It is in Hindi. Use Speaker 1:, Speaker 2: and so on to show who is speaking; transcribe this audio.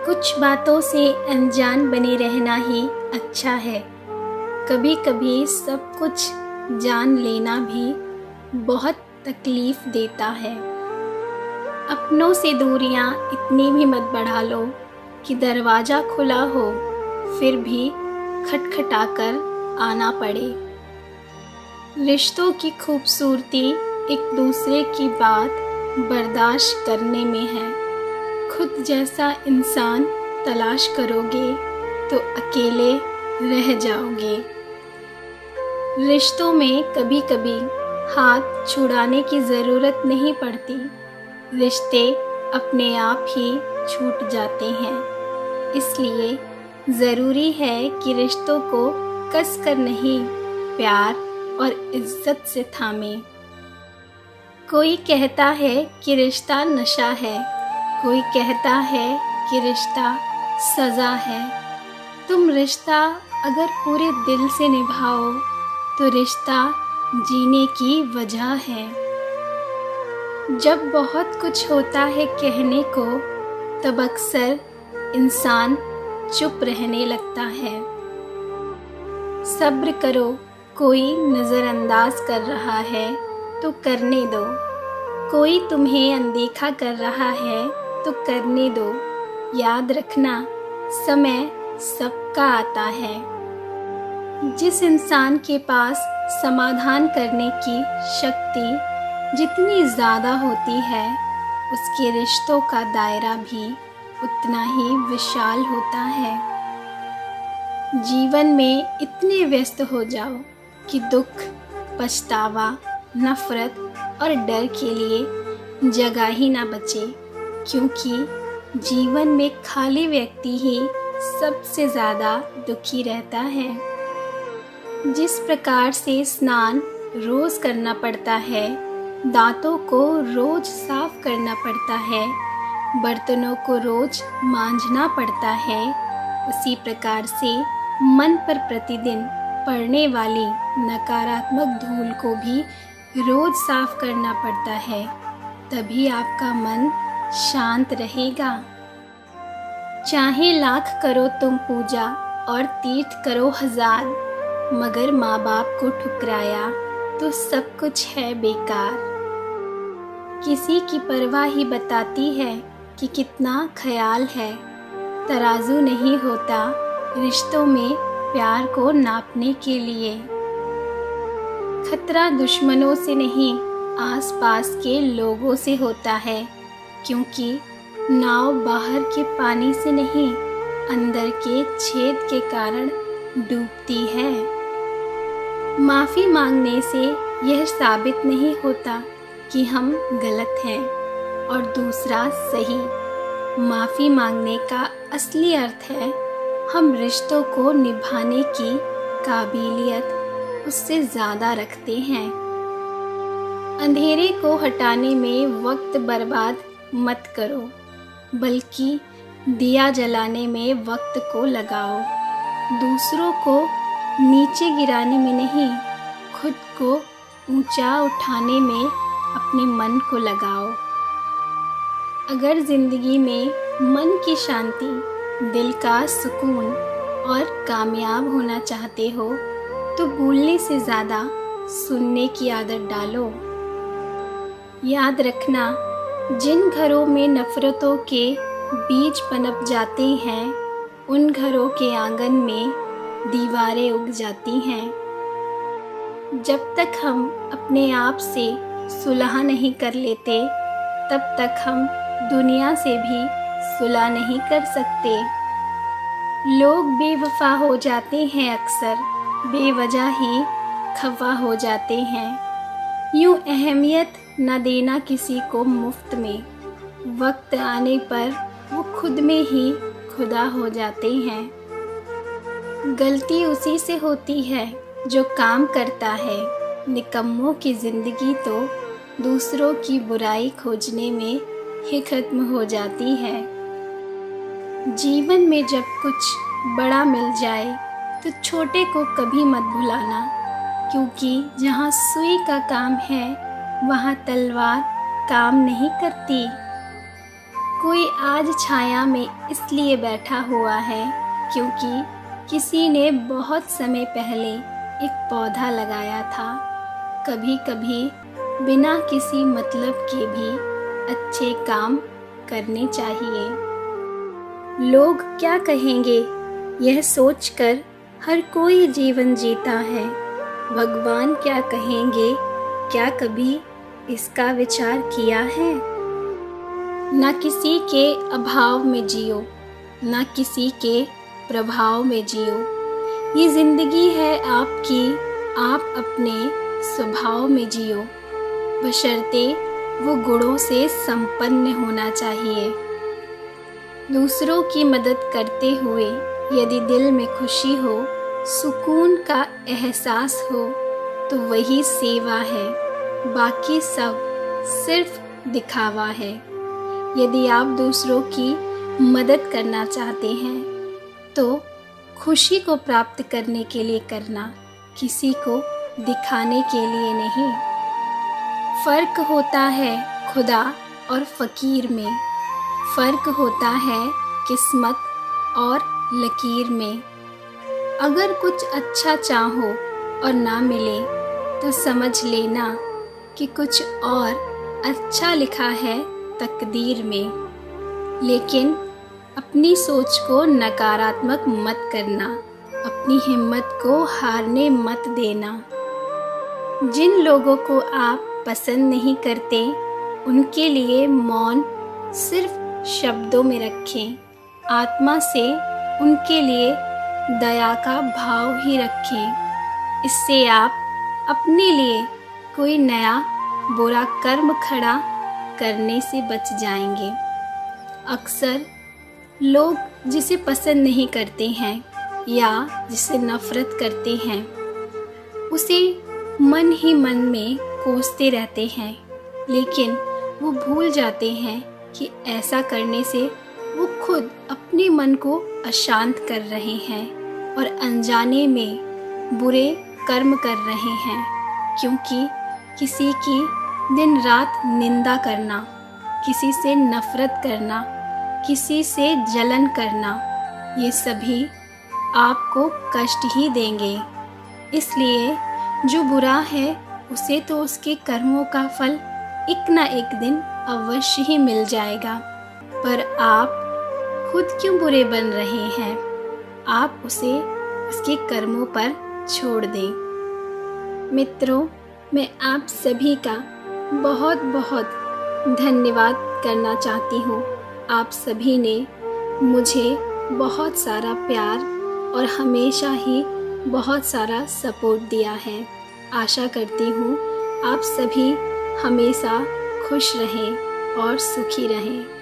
Speaker 1: कुछ बातों से अनजान बने रहना ही अच्छा है। कभी कभी सब कुछ जान लेना भी बहुत तकलीफ देता है। अपनों से दूरियां इतनी भी मत बढ़ा लो कि दरवाज़ा खुला हो फिर भी खटखटाकर आना पड़े। रिश्तों की खूबसूरती एक दूसरे की बात बर्दाश्त करने में है। खुद जैसा इंसान तलाश करोगे तो अकेले रह जाओगे। रिश्तों में कभी कभी हाथ छुड़ाने की ज़रूरत नहीं पड़ती, रिश्ते अपने आप ही छूट जाते हैं। इसलिए ज़रूरी है कि रिश्तों को कस कर नहीं, प्यार और इज्जत से थामें। कोई कहता है कि रिश्ता नशा है, कोई कहता है कि रिश्ता सज़ा है। तुम रिश्ता अगर पूरे दिल से निभाओ तो रिश्ता जीने की वजह है। जब बहुत कुछ होता है कहने को तब अक्सर इंसान चुप रहने लगता है। सब्र करो, कोई नज़रअंदाज कर रहा है तो करने दो। कोई तुम्हें अनदेखा कर रहा है तो करने दो। याद रखना, समय सबका आता है। जिस इंसान के पास समाधान करने की शक्ति जितनी ज़्यादा होती है, उसके रिश्तों का दायरा भी उतना ही विशाल होता है। जीवन में इतने व्यस्त हो जाओ कि दुख, पछतावा, नफ़रत और डर के लिए जगह ही ना बचे, क्योंकि जीवन में खाली व्यक्ति ही सबसे ज़्यादा दुखी रहता है। जिस प्रकार से स्नान रोज़ करना पड़ता है, दांतों को रोज़ साफ करना पड़ता है, बर्तनों को रोज़ मांजना पड़ता है, उसी प्रकार से मन पर प्रतिदिन पड़ने वाली नकारात्मक धूल को भी रोज़ साफ करना पड़ता है। तभी आपका मन शांत रहेगा। चाहे लाख करो तुम पूजा और तीर्थ करो हजार, मगर माँ बाप को ठुकराया तो सब कुछ है बेकार। किसी की परवाह ही बताती है कि कितना ख्याल है। तराजू नहीं होता रिश्तों में प्यार को नापने के लिए। खतरा दुश्मनों से नहीं, आसपास के लोगों से होता है, क्योंकि नाव बाहर के पानी से नहीं, अंदर के छेद के कारण डूबती है। माफ़ी मांगने से यह साबित नहीं होता कि हम गलत हैं और दूसरा सही। माफ़ी मांगने का असली अर्थ है हम रिश्तों को निभाने की काबिलियत उससे ज़्यादा रखते हैं। अंधेरे को हटाने में वक्त बर्बाद मत करो, बल्कि दिया जलाने में वक्त को लगाओ। दूसरों को नीचे गिराने में नहीं, खुद को ऊंचा उठाने में अपने मन को लगाओ। अगर ज़िंदगी में मन की शांति, दिल का सुकून और कामयाब होना चाहते हो तो बोलने से ज़्यादा सुनने की आदत डालो। याद रखना, जिन घरों में नफ़रतों के बीज पनप जाते हैं, उन घरों के आंगन में दीवारें उग जाती हैं। जब तक हम अपने आप से सुलह नहीं कर लेते, तब तक हम दुनिया से भी सुलह नहीं कर सकते। लोग बेवफा हो जाते हैं, अक्सर बेवजह ही खफा हो जाते हैं। यूँ अहमियत न देना किसी को मुफ्त में, वक्त आने पर वो खुद में ही खुदा हो जाते हैं। गलती उसी से होती है जो काम करता है। निकम्मों की ज़िंदगी तो दूसरों की बुराई खोजने में ही ख़त्म हो जाती है। जीवन में जब कुछ बड़ा मिल जाए तो छोटे को कभी मत भुलाना, क्योंकि जहाँ सुई का काम है वहाँ तलवार काम नहीं करती। कोई आज छाया में इसलिए बैठा हुआ है क्योंकि किसी ने बहुत समय पहले एक पौधा लगाया था। कभी कभी बिना किसी मतलब के भी अच्छे काम करने चाहिए। लोग क्या कहेंगे यह सोचकर हर कोई जीवन जीता है। भगवान क्या कहेंगे, क्या कभी इसका विचार किया है? ना किसी के अभाव में जियो, ना किसी के प्रभाव में जियो। ये जिंदगी है आपकी, आप अपने स्वभाव में जियो। बशर्ते वो गुणों से संपन्न होना चाहिए। दूसरों की मदद करते हुए यदि दिल में खुशी हो, सुकून का एहसास हो, तो वही सेवा है। बाकी सब सिर्फ दिखावा है। यदि आप दूसरों की मदद करना चाहते हैं तो खुशी को प्राप्त करने के लिए करना, किसी को दिखाने के लिए नहीं। फ़र्क होता है खुदा और फ़कीर में, फ़र्क होता है किस्मत और लकीर में। अगर कुछ अच्छा चाहो और ना मिले तो समझ लेना कि कुछ और अच्छा लिखा है तकदीर में। लेकिन अपनी सोच को नकारात्मक मत करना, अपनी हिम्मत को हारने मत देना। जिन लोगों को आप पसंद नहीं करते उनके लिए मौन सिर्फ शब्दों में रखें। आत्मा से उनके लिए दया का भाव ही रखें। इससे आप अपने लिए कोई नया बुरा कर्म खड़ा करने से बच जाएंगे। अक्सर लोग जिसे पसंद नहीं करते हैं या जिसे नफ़रत करते हैं उसे मन ही मन में कोसते रहते हैं, लेकिन वो भूल जाते हैं कि ऐसा करने से वो खुद अपने मन को अशांत कर रहे हैं और अनजाने में बुरे कर्म कर रहे हैं। क्योंकि किसी की दिन रात निंदा करना, किसी से नफ़रत करना, किसी से जलन करना, ये सभी आपको कष्ट ही देंगे। इसलिए जो बुरा है उसे तो उसके कर्मों का फल एक ना एक दिन अवश्य ही मिल जाएगा। पर आप खुद क्यों बुरे बन रहे हैं? आप उसे उसके कर्मों पर छोड़ दें। मित्रों, मैं आप सभी का बहुत बहुत धन्यवाद करना चाहती हूँ। आप सभी ने मुझे बहुत सारा प्यार और हमेशा ही बहुत सारा सपोर्ट दिया है। आशा करती हूँ आप सभी हमेशा खुश रहें और सुखी रहें।